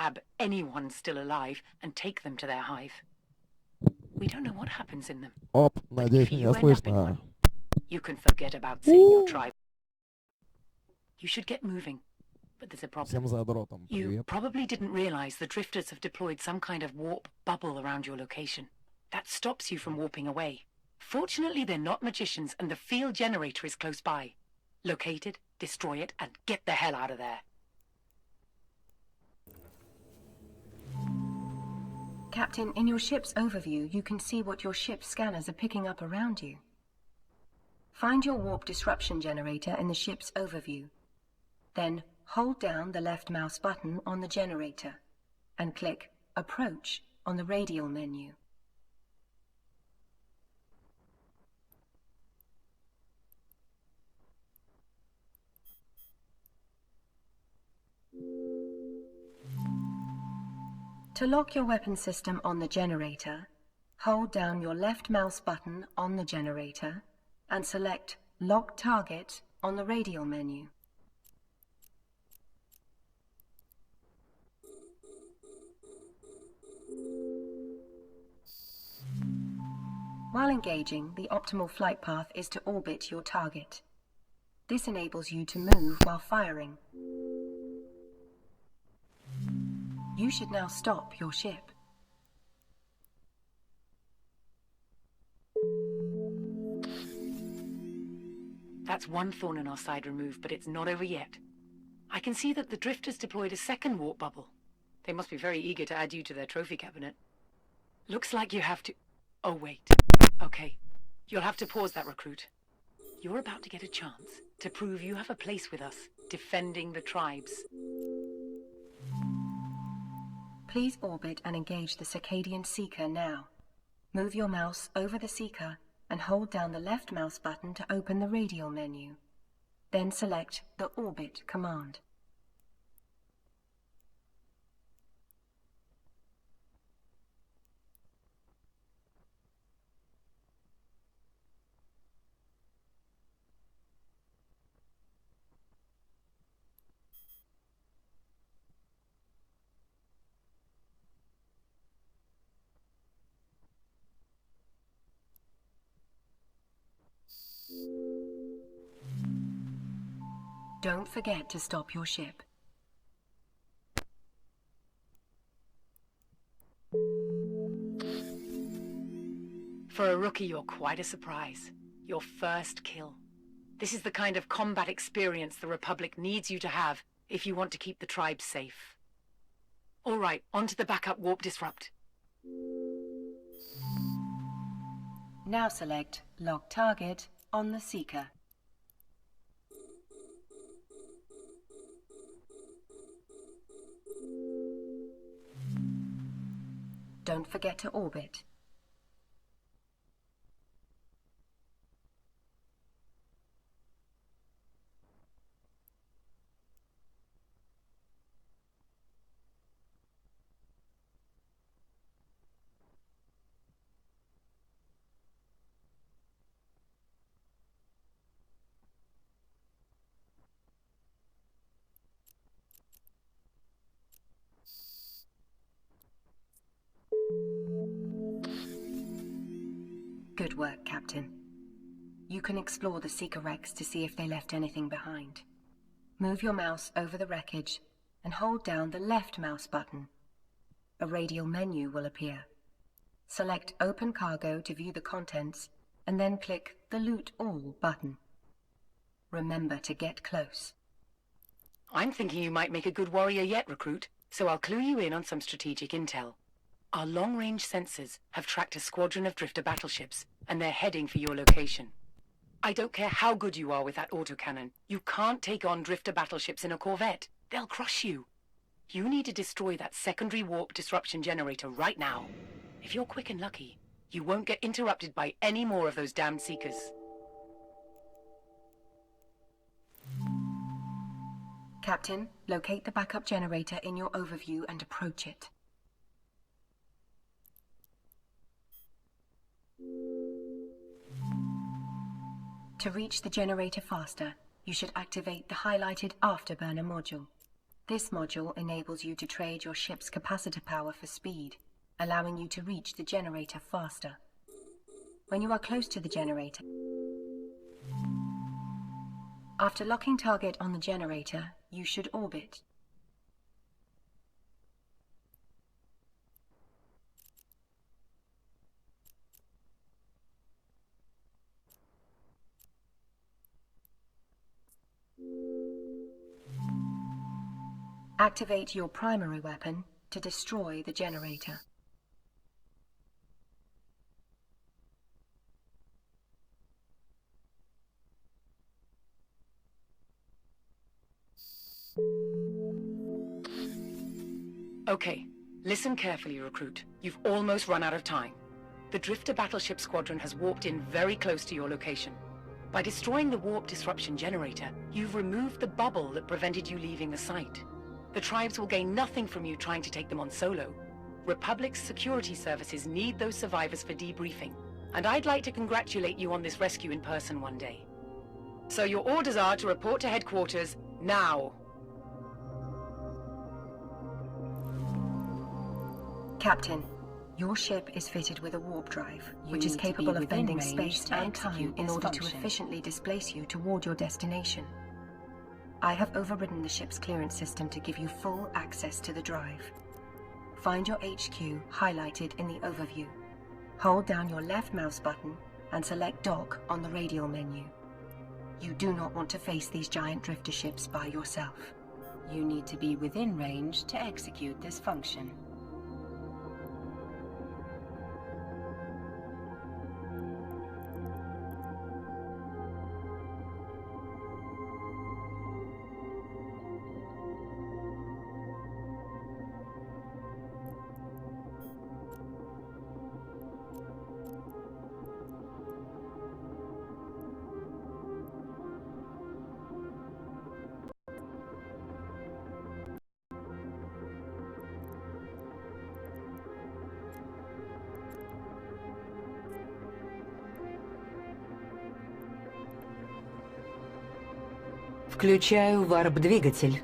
grab anyone still alive and take them to their hive. We don't know what happens in them. Оп, But надеюсь, if you меня end up in слышно. one, you can forget about seeing your tribe. You should get moving, but there's a problem. Всем задротом You привет. probably didn't realize the drifters have deployed some kind of warp bubble around your location. That stops you from warping away. Fortunately, they're not magicians, and the field generator is close by. Locate it, destroy it, and get the hell out of there. Captain, in your ship's overview, you can see what your ship's scanners are picking up around you. Find your warp disruption generator in the ship's overview. Then hold down the left mouse button on the generator and click Approach on the radial menu. To lock your weapon system on the generator, hold down your left mouse button on the generator and select Lock Target on the radial menu. While engaging, the optimal flight path is to orbit your target. This enables you to move while firing. You should now stop your ship. That's one thorn in our side removed, but it's not over yet. I can see that the drifters deployed a second warp bubble. They must be very eager to add you to their trophy cabinet. Looks like you have to... Oh, wait. Okay. You'll have to pause that, recruit. You're about to get a chance to prove you have a place with us, defending the tribes. Please orbit and engage the Circadian Seeker now. Move your mouse over the Seeker and hold down the left mouse button to open the radial menu. Then select the Orbit command. Don't forget to stop your ship. For a rookie, you're quite a surprise. Your first kill. This is the kind of combat experience the Republic needs you to have if you want to keep the tribes safe. All right, on to the backup warp disrupt. Now select Lock Target on the Seeker. Don't forget to orbit. Good work, Captain. You can explore the Seeker wrecks to see if they left anything behind. Move your mouse over the wreckage and hold down the left mouse button. A radial menu will appear. Select Open Cargo to view the contents and then click the Loot All button. Remember to get close. I'm thinking you might make a good warrior yet, recruit, so I'll clue you in on some strategic intel. Our long-range sensors have tracked a squadron of drifter battleships, and they're heading for your location. I don't care how good you are with that autocannon. You can't take on drifter battleships in a corvette. They'll crush you. You need to destroy that secondary warp disruption generator right now. If you're quick and lucky, you won't get interrupted by any more of those damned Seekers. Captain, locate the backup generator in your overview and approach it. To reach the generator faster, you should activate the highlighted Afterburner module. This module enables you to trade your ship's capacitor power for speed, allowing you to reach the generator faster. When you are close to the generator, after locking target on the generator, you should orbit. Activate your primary weapon to destroy the generator. Okay, listen carefully, recruit. You've almost run out of time. The Drifter battleship squadron has warped in very close to your location. By destroying the warp disruption generator, you've removed the bubble that prevented you leaving the site. The tribes will gain nothing from you trying to take them on solo. Republic's security services need those survivors for debriefing, and I'd like to congratulate you on this rescue in person one day. So your orders are to report to headquarters now. Captain, your ship is fitted with a warp drive, which is capable of bending space and time in order to efficiently displace you toward your destination. I have overridden the ship's clearance system to give you full access to the drive. Find your HQ highlighted in the overview. Hold down your left mouse button and select Dock on the radial menu. You do not want to face these giant drifter ships by yourself. You need to be within range to execute this function. Включаю варп-двигатель.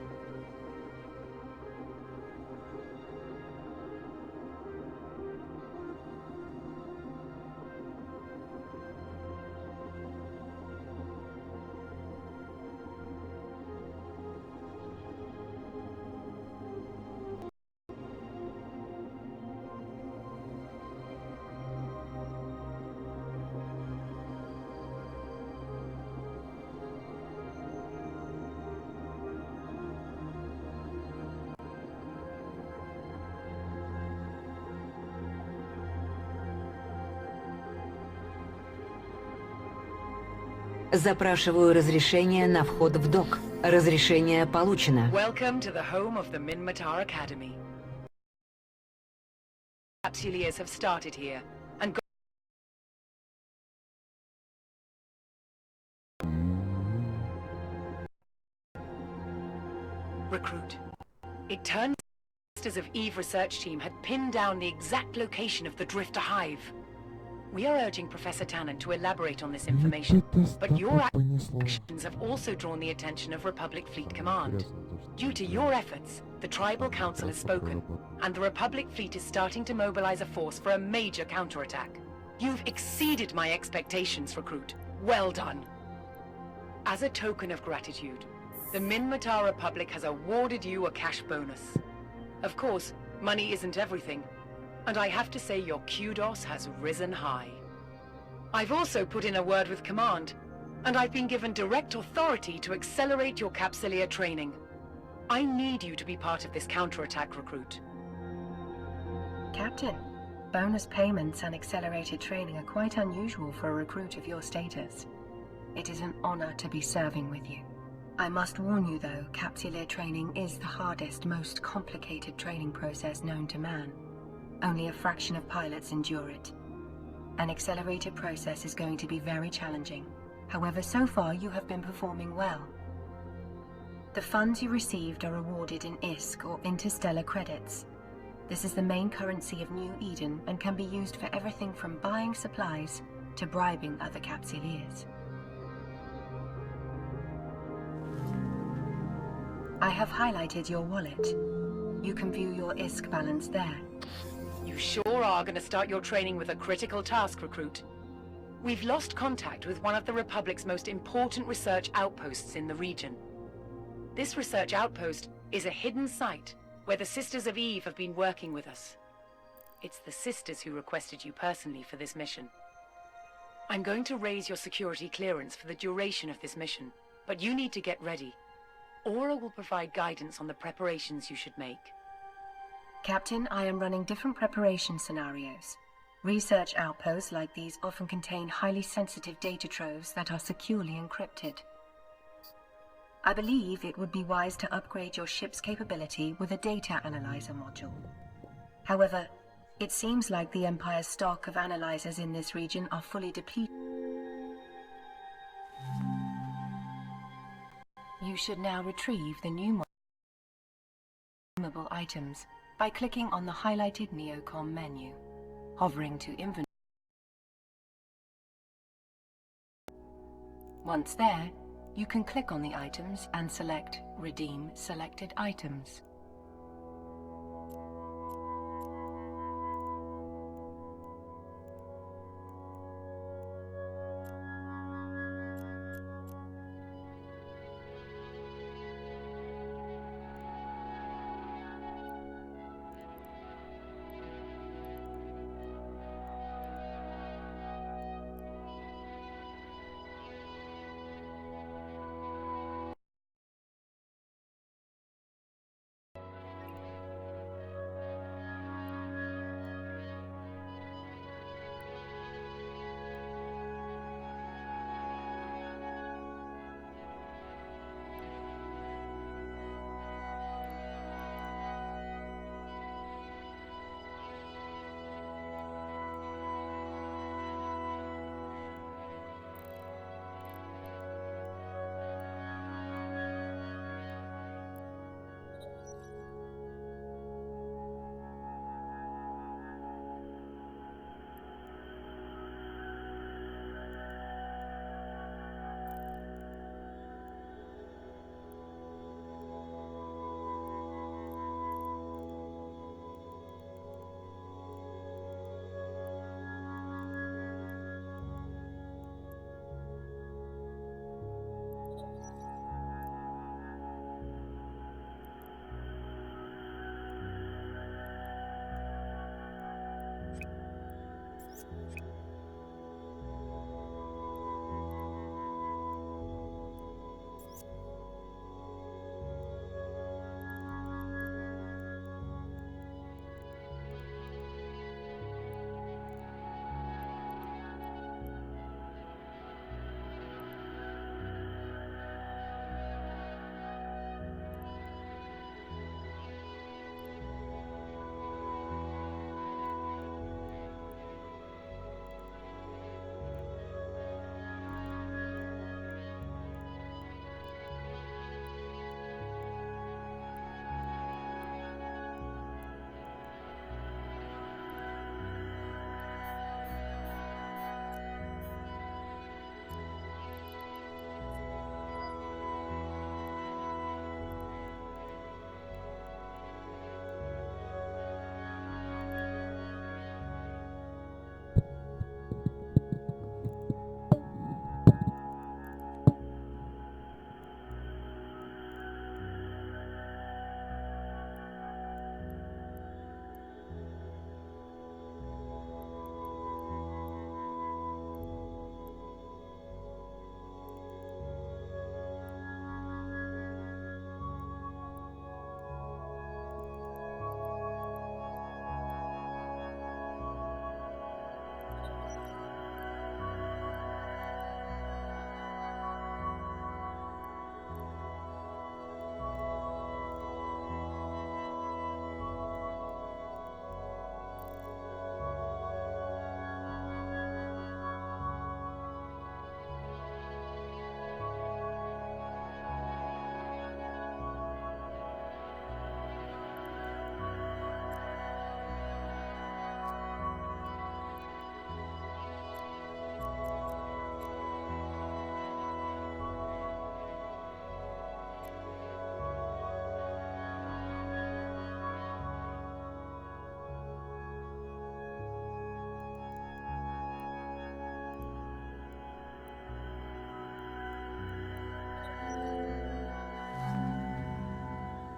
Запрашиваю разрешение на вход в док. Разрешение получено. Welcome to the home of the Minmatar Academy. Capsuleers have started here, and recruit. It turns out Masters of Eve research team had pinned down the exact location of the Drifter Hive. We are urging Professor Tannen to elaborate on this information, but your actions have also drawn the attention of Republic Fleet Command. Due to your efforts, the Tribal Council has spoken, and the Republic Fleet is starting to mobilize a force for a major counterattack. You've exceeded my expectations, recruit. Well done. As a token of gratitude, the Minmatar Republic has awarded you a cash bonus. Of course, money isn't everything, and I have to say your kudos has risen high. I've also put in a word with Command, and I've been given direct authority to accelerate your Capsuleer training. I need you to be part of this counterattack, recruit. Captain, bonus payments and accelerated training are quite unusual for a recruit of your status. It is an honor to be serving with you. I must warn you though, Capsuleer training is the hardest, most complicated training process known to man. Only a fraction of pilots endure it. An accelerated process is going to be very challenging. However, so far you have been performing well. The funds you received are awarded in ISK or interstellar credits. This is the main currency of New Eden and can be used for everything from buying supplies to bribing other Capsuleers. I have highlighted your wallet. You can view your ISK balance there. You sure are going to start your training with a critical task, recruit. We've lost contact with one of the Republic's most important research outposts in the region. This research outpost is a hidden site where the Sisters of Eve have been working with us. It's the Sisters who requested you personally for this mission. I'm going to raise your security clearance for the duration of this mission, but you need to get ready. Aura will provide guidance on the preparations you should make. Captain, I am running different preparation scenarios. Research outposts like these often contain highly sensitive data troves that are securely encrypted. I believe it would be wise to upgrade your ship's capability with a data analyzer module. However, it seems like the Empire's stock of analyzers in this region are fully depleted. You should now retrieve the new consumable items by clicking on the highlighted Neocom menu, hovering to inventory. Once there, you can click on the items and select Redeem Selected Items.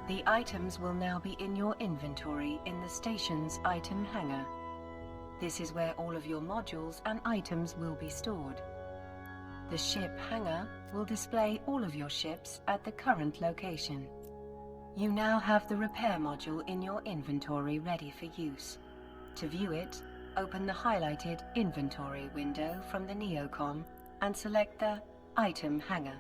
The items will now be in your inventory in the station's item hangar. This is where all of your modules and items will be stored. The ship hangar will display all of your ships at the current location. You now have the repair module in your inventory ready for use. To view it, open the highlighted Inventory window from the Neocom and select the Item Hangar.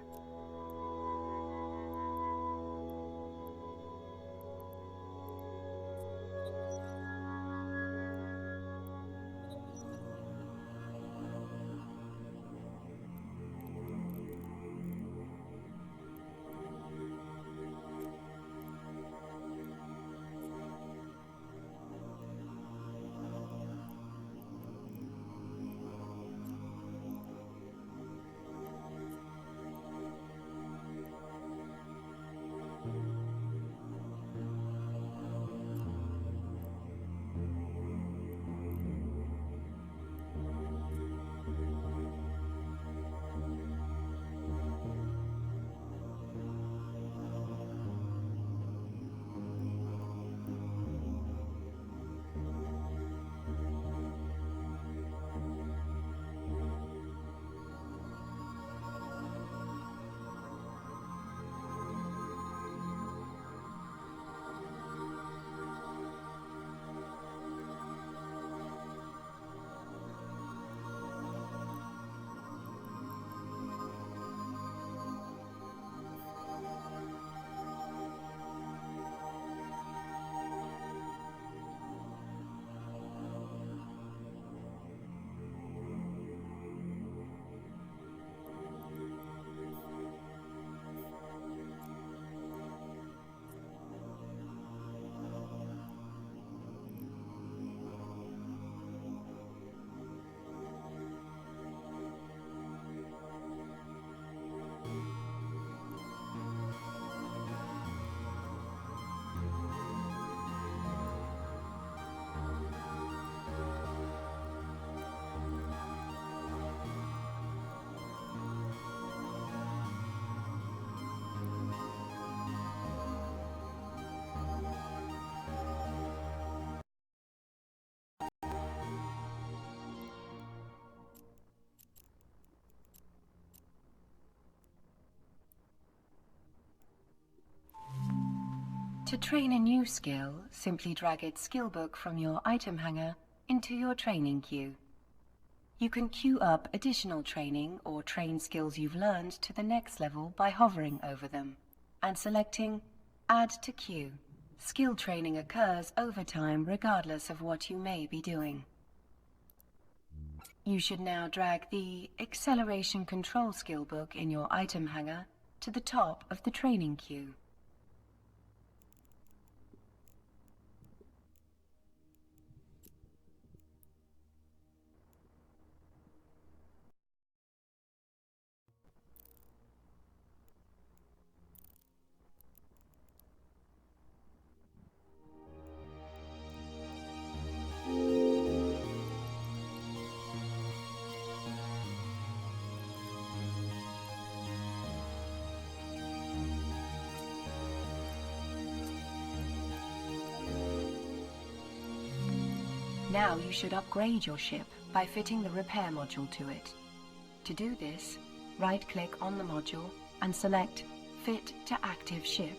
To train a new skill, simply drag its skill book from your item hangar into your training queue. You can queue up additional training or train skills you've learned to the next level by hovering over them and selecting Add to Queue. Skill training occurs over time regardless of what you may be doing. You should now drag the Acceleration Control skill book in your item hangar to the top of the training queue. Now you should upgrade your ship by fitting the repair module to it. To do this, right-click on the module and select Fit to Active Ship.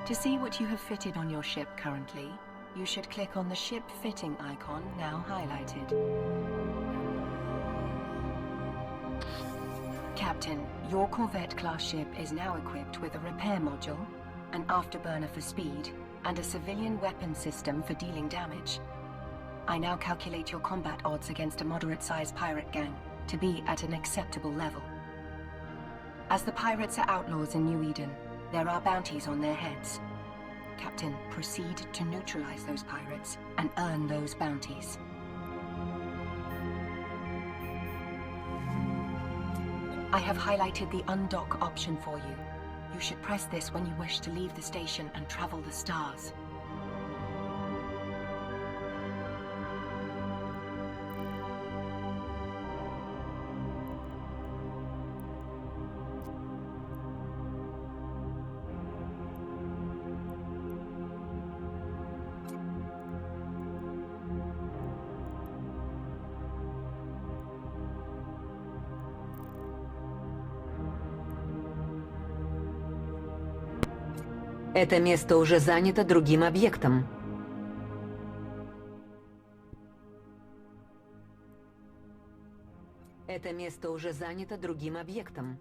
To see what you have fitted on your ship currently, you should click on the ship fitting icon now highlighted. Captain, your Corvette-class ship is now equipped with a repair module, an afterburner for speed, and a civilian weapon system for dealing damage. I now calculate your combat odds against a moderate-sized pirate gang to be at an acceptable level. As the pirates are outlaws in New Eden, there are bounties on their heads. Captain, proceed to neutralize those pirates and earn those bounties. I have highlighted the undock option for you. You should press this when you wish to leave the station and travel the stars. Это место уже занято другим объектом. Это место уже занято другим объектом.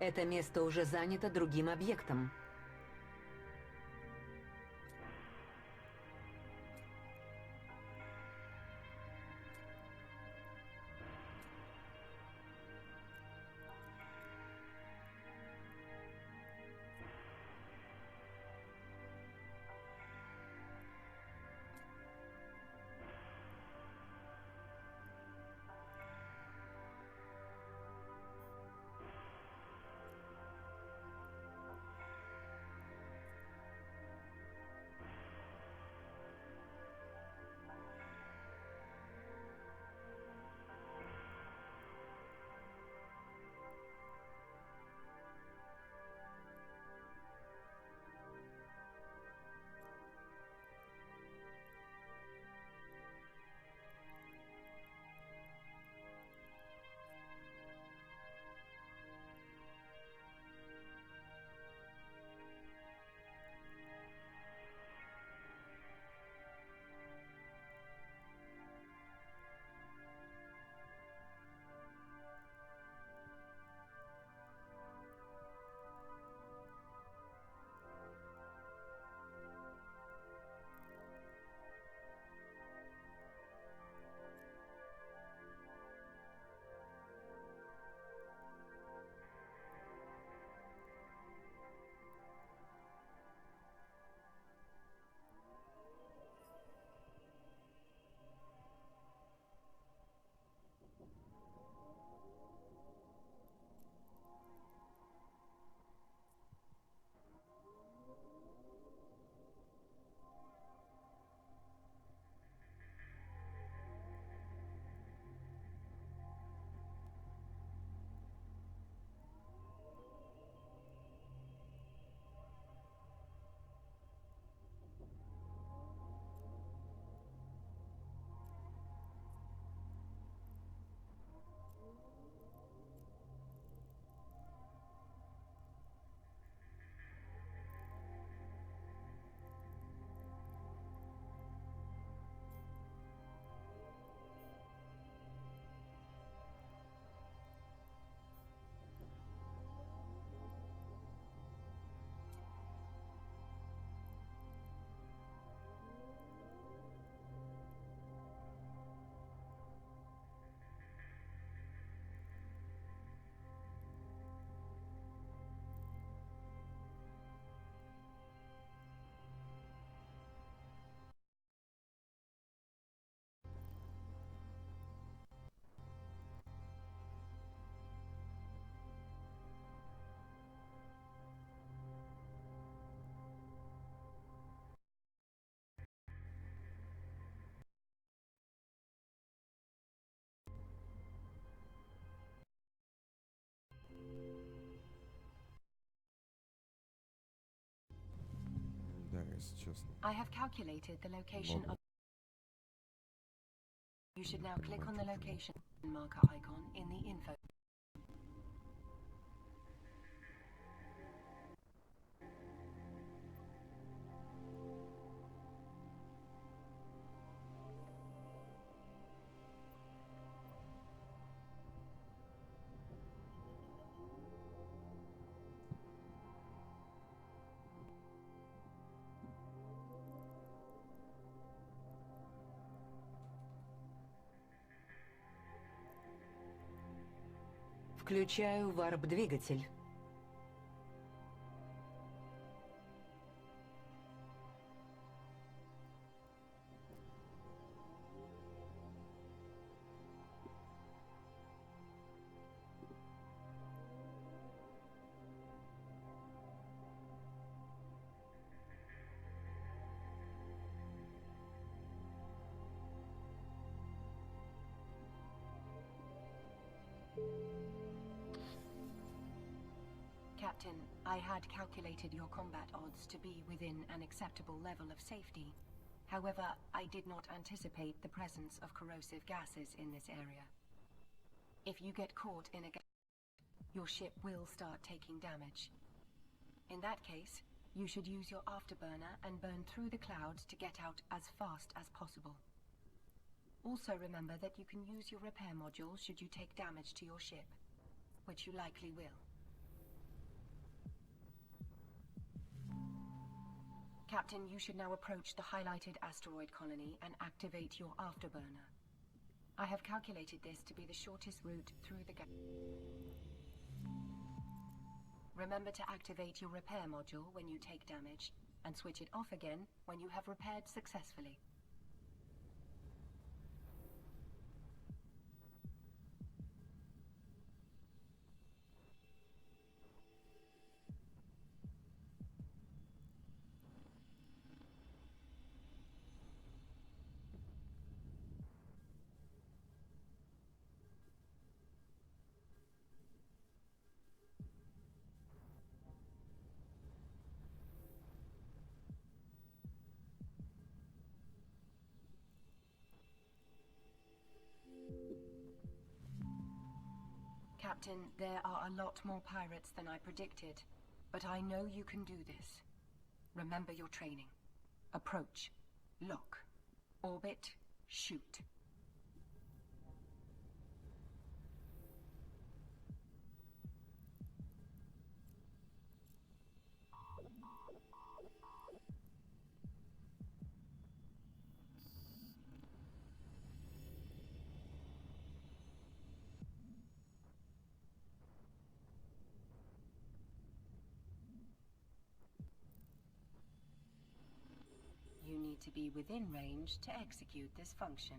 Это место уже занято другим объектом. Да, если честно. I have calculated the location of... You should now click on the location marker icon in the info. Включаю варп-двигатель. Captain, I had calculated your combat odds to be within an acceptable level of safety. However, I did not anticipate the presence of corrosive gases in this area. If you get caught in a gas, your ship will start taking damage. In that case, you should use your afterburner and burn through the clouds to get out as fast as possible. Also remember that you can use your repair module should you take damage to your ship, which you likely will. Captain, you should now approach the highlighted asteroid colony and activate your afterburner. I have calculated this to be the shortest route through the Remember to activate your repair module when you take damage, and switch it off again when you have repaired successfully. Captain, there are a lot more pirates than I predicted, but I know you can do this. Remember your training. Approach. Lock. Orbit. Shoot. You need to be within range to execute this function.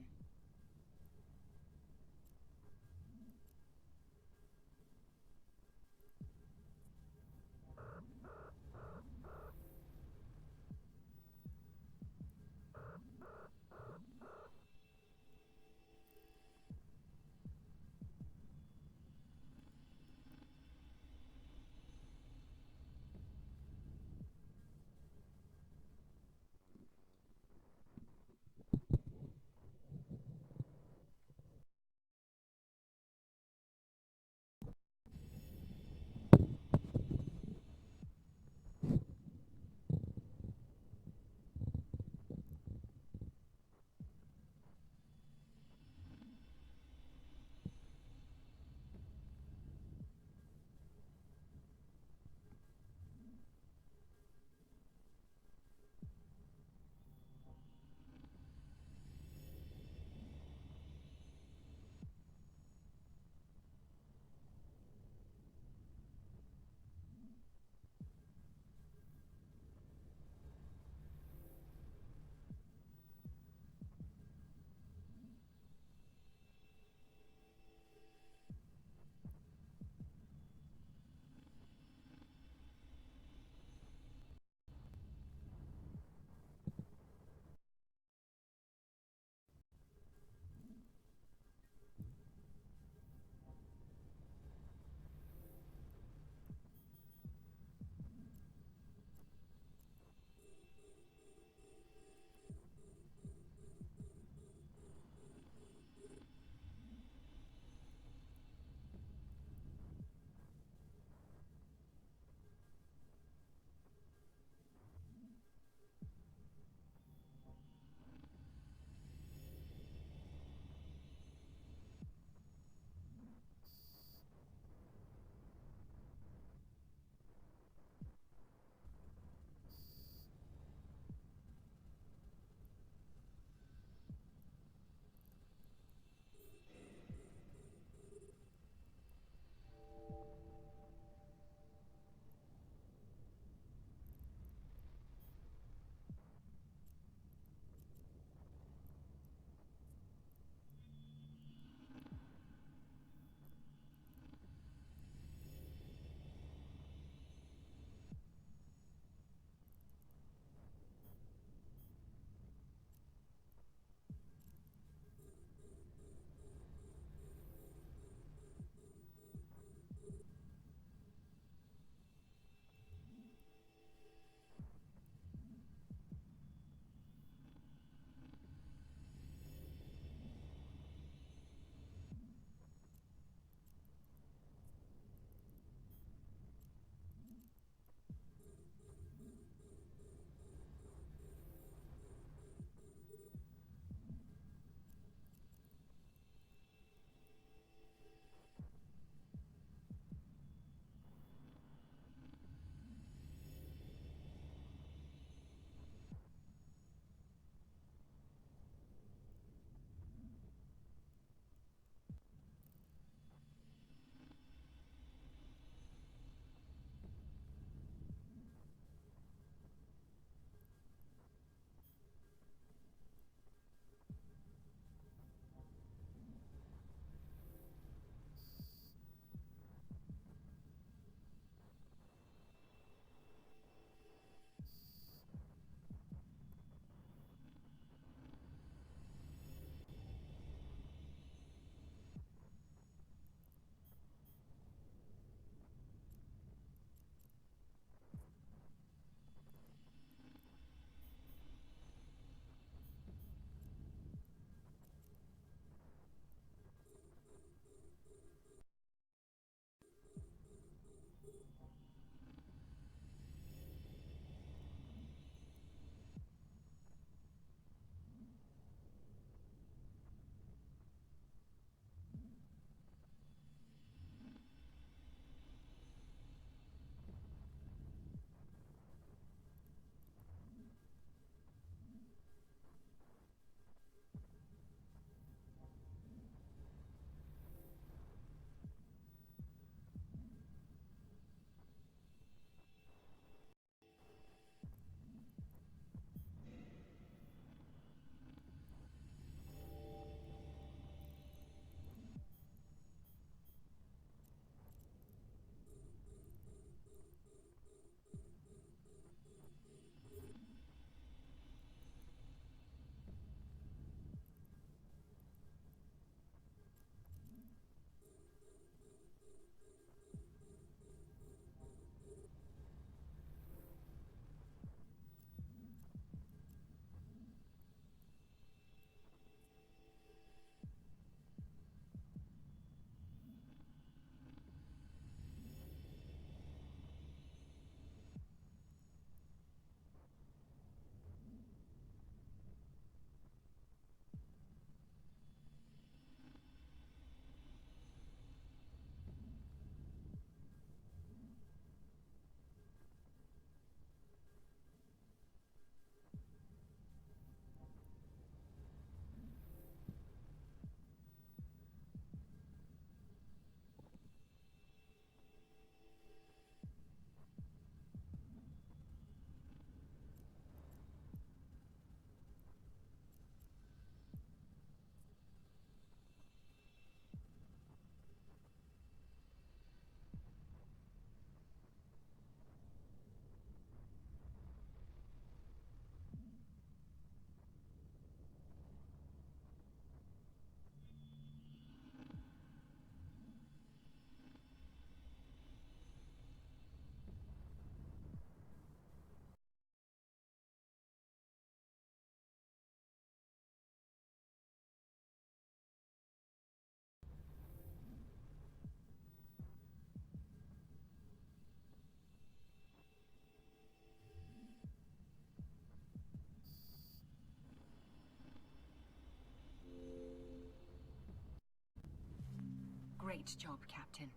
Great job, Captain.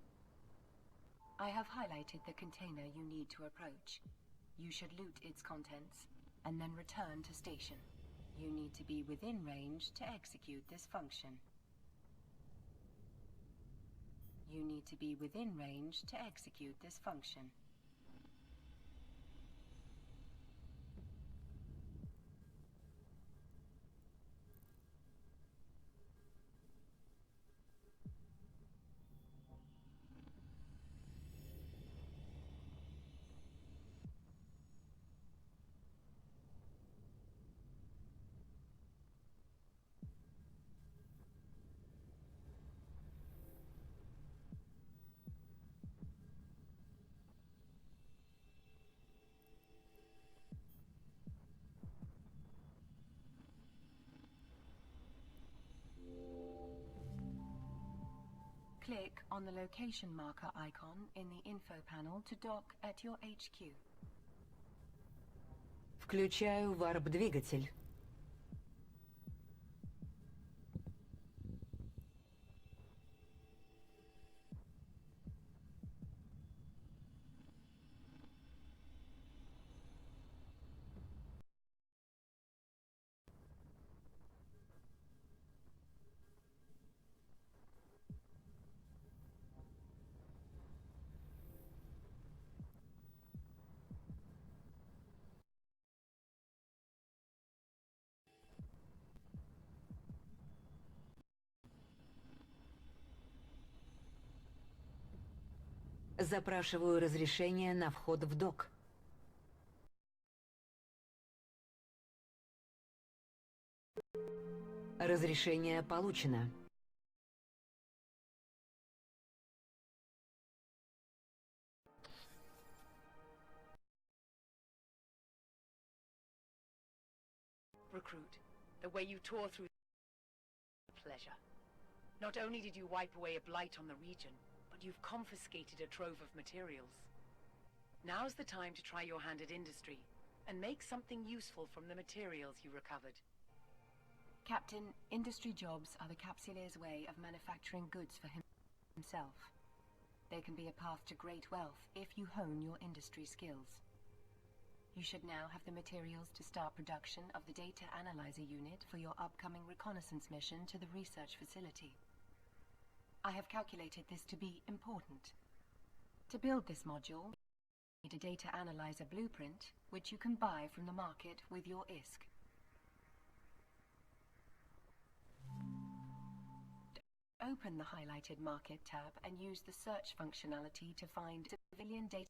I have highlighted the container you need to approach. You should loot its contents, and then return to station. You need to be within range to execute this function. You need to be within range to execute this function. Click on the location marker icon in the info panel to dock at your HQ. Включаю варп-двигатель. Запрашиваю разрешение на вход в док. Разрешение получено. Recruit, the way you tore through pleasure. Not only did you wipe away a blight on the region, but you've confiscated a trove of materials. Now's the time to try your hand at industry and make something useful from the materials you recovered. Captain, industry jobs are the Capsulier's way of manufacturing goods for himself. They can be a path to great wealth if you hone your industry skills. You should now have the materials to start production of the data analyzer unit for your upcoming reconnaissance mission to the research facility. I have calculated this to be important. To build this module, you need a data analyzer blueprint, which you can buy from the market with your ISK. Open the highlighted market tab and use the search functionality to find civilian data.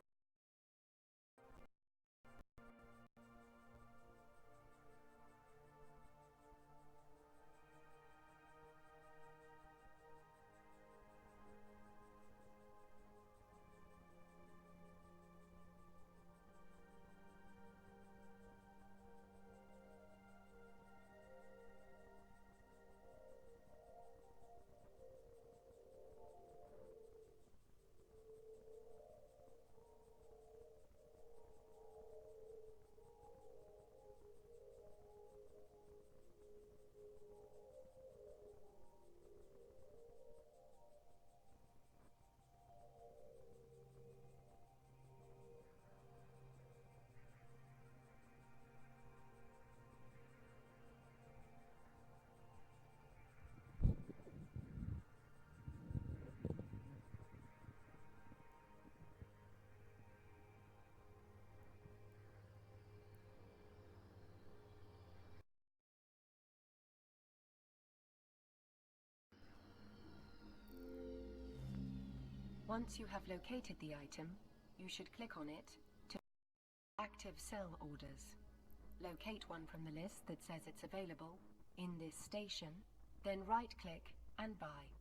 Once you have located the item, you should click on it to active sell orders. Locate one from the list that says it's available in this station, then right-click and buy.